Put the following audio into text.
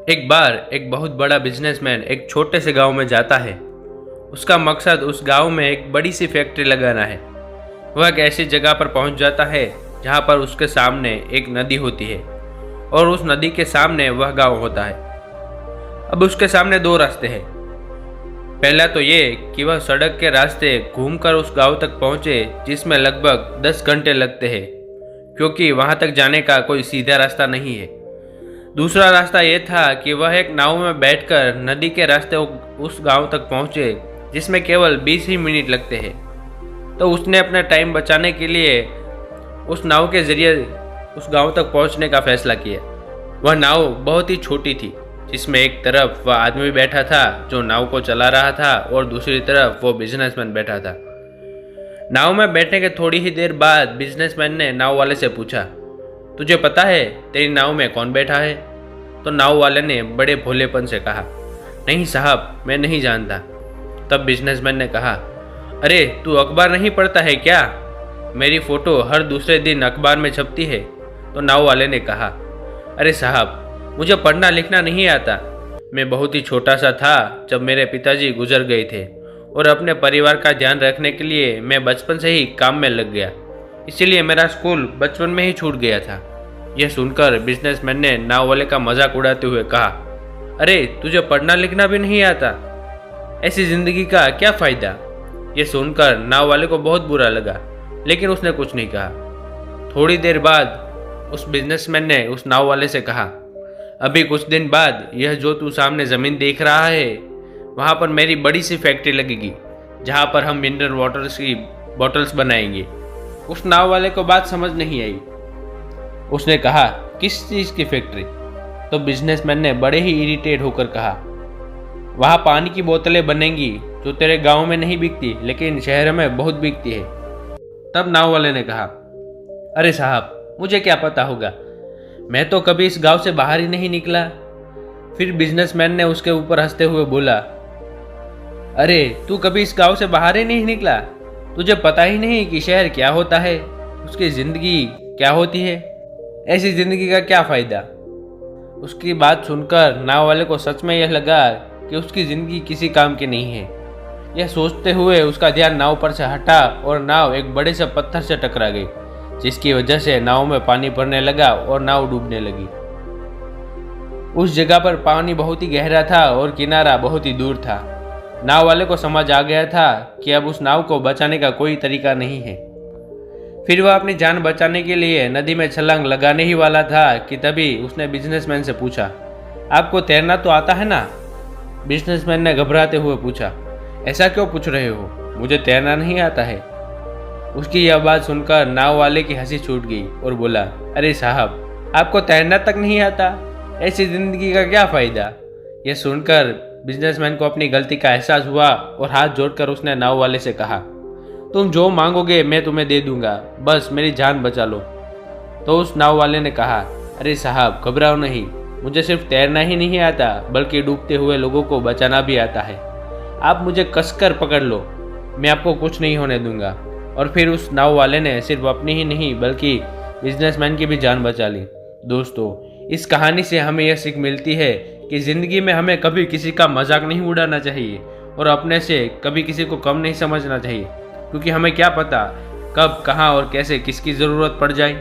एक बार एक बहुत बड़ा बिजनेसमैन एक छोटे से गांव में जाता है। उसका मकसद उस गांव में एक बड़ी सी फैक्ट्री लगाना है। वह एक ऐसी जगह पर पहुंच जाता है जहां पर उसके सामने एक नदी होती है और उस नदी के सामने वह गांव होता है। अब उसके सामने दो रास्ते हैं। पहला तो ये कि वह सड़क के रास्ते घूमकर उस गांव तक पहुंचे, जिसमें लगभग 10 घंटे लगते हैं, क्योंकि वहां तक जाने का कोई सीधा रास्ता नहीं है। दूसरा रास्ता ये था कि वह एक नाव में बैठकर नदी के रास्ते उस गांव तक पहुंचे, जिसमें केवल 20 ही मिनट लगते हैं। तो उसने अपना टाइम बचाने के लिए उस नाव के जरिए उस गांव तक पहुंचने का फैसला किया। वह नाव बहुत ही छोटी थी, जिसमें एक तरफ वह आदमी बैठा था जो नाव को चला रहा था और दूसरी तरफ वो बिजनेसमैन बैठा था। नाव में बैठने के थोड़ी ही देर बाद बिजनेसमैन ने नाव वाले से पूछा, तुझे पता है तेरी नाव में कौन बैठा है? तो नाव वाले ने बड़े भोलेपन से कहा, नहीं साहब, मैं नहीं जानता। तब बिजनेसमैन ने कहा, अरे तू अखबार नहीं पढ़ता है क्या? मेरी फ़ोटो हर दूसरे दिन अखबार में छपती है। तो नाव वाले ने कहा, अरे साहब, मुझे पढ़ना लिखना नहीं आता। मैं बहुत ही छोटा सा था जब मेरे पिताजी गुजर गए थे और अपने परिवार का ध्यान रखने के लिए मैं बचपन से ही काम में लग गया, इसीलिए मेरा स्कूल बचपन में ही छूट गया था। यह सुनकर बिजनेसमैन ने नाव वाले का मजाक उड़ाते हुए कहा, अरे तुझे पढ़ना लिखना भी नहीं आता, ऐसी जिंदगी का क्या फ़ायदा? यह सुनकर नाव वाले को बहुत बुरा लगा, लेकिन उसने कुछ नहीं कहा। थोड़ी देर बाद उस बिजनेसमैन ने उस नाव वाले से कहा, अभी कुछ दिन बाद यह जो तू सामने ज़मीन देख रहा है, वहाँ पर मेरी बड़ी सी फैक्ट्री लगेगी, जहाँ पर हम मिनरल वाटर की बॉटल्स बनाएंगे। उस नाव वाले को बात समझ नहीं आई। उसने कहा, किस चीज़ की फैक्ट्री? तो बिजनेसमैन ने बड़े ही इरिटेट होकर कहा, वहाँ पानी की बोतलें बनेंगी जो तेरे गांव में नहीं बिकती लेकिन शहर में बहुत बिकती है। तब नाव वाले ने कहा, अरे साहब, मुझे क्या पता होगा, मैं तो कभी इस गांव से बाहर ही नहीं निकला। फिर बिजनेसमैन ने उसके ऊपर हंसते हुए बोला, अरे तू कभी इस गांव से बाहर ही नहीं निकला, तुझे पता ही नहीं कि शहर क्या होता है, उसकी ज़िंदगी क्या होती है, ऐसी ज़िंदगी का क्या फ़ायदा? उसकी बात सुनकर नाव वाले को सच में यह लगा कि उसकी ज़िंदगी किसी काम की नहीं है। यह सोचते हुए उसका ध्यान नाव पर से हटा और नाव एक बड़े से पत्थर से टकरा गई, जिसकी वजह से नाव में पानी भरने लगा और नाव डूबने लगी। उस जगह पर पानी बहुत ही गहरा था और किनारा बहुत ही दूर था। नाव वाले को समझ आ गया था कि अब उस नाव को बचाने का कोई तरीका नहीं है। फिर वह अपनी जान बचाने के लिए नदी में छलांग लगाने ही वाला था कि तभी उसने बिजनेसमैन से पूछा, आपको तैरना तो आता है ना? बिजनेसमैन ने घबराते हुए पूछा, ऐसा क्यों पूछ रहे हो, मुझे तैरना नहीं आता है। उसकी यह बात सुनकर नाव वाले की हंसी छूट गई और बोला, अरे साहब, आपको तैरना तक नहीं आता, ऐसी ज़िंदगी का क्या फ़ायदा? यह सुनकर बिजनेसमैन को अपनी गलती का एहसास हुआ और हाथ जोड़कर उसने नाव वाले से कहा, तुम जो मांगोगे मैं तुम्हें दे दूंगा, बस मेरी जान बचा लो। तो उस नाव वाले ने कहा, अरे साहब, घबराओ नहीं, मुझे सिर्फ तैरना ही नहीं आता बल्कि डूबते हुए लोगों को बचाना भी आता है। आप मुझे कसकर पकड़ लो, मैं आपको कुछ नहीं होने दूंगा। और फिर उस नाव वाले ने सिर्फ अपनी ही नहीं बल्कि बिजनेसमैन की भी जान बचा ली। दोस्तों, इस कहानी से हमें यह सीख मिलती है कि ज़िंदगी में हमें कभी किसी का मजाक नहीं उड़ाना चाहिए और अपने से कभी किसी को कम नहीं समझना चाहिए, क्योंकि हमें क्या पता कब, कहाँ और कैसे किसकी ज़रूरत पड़ जाए।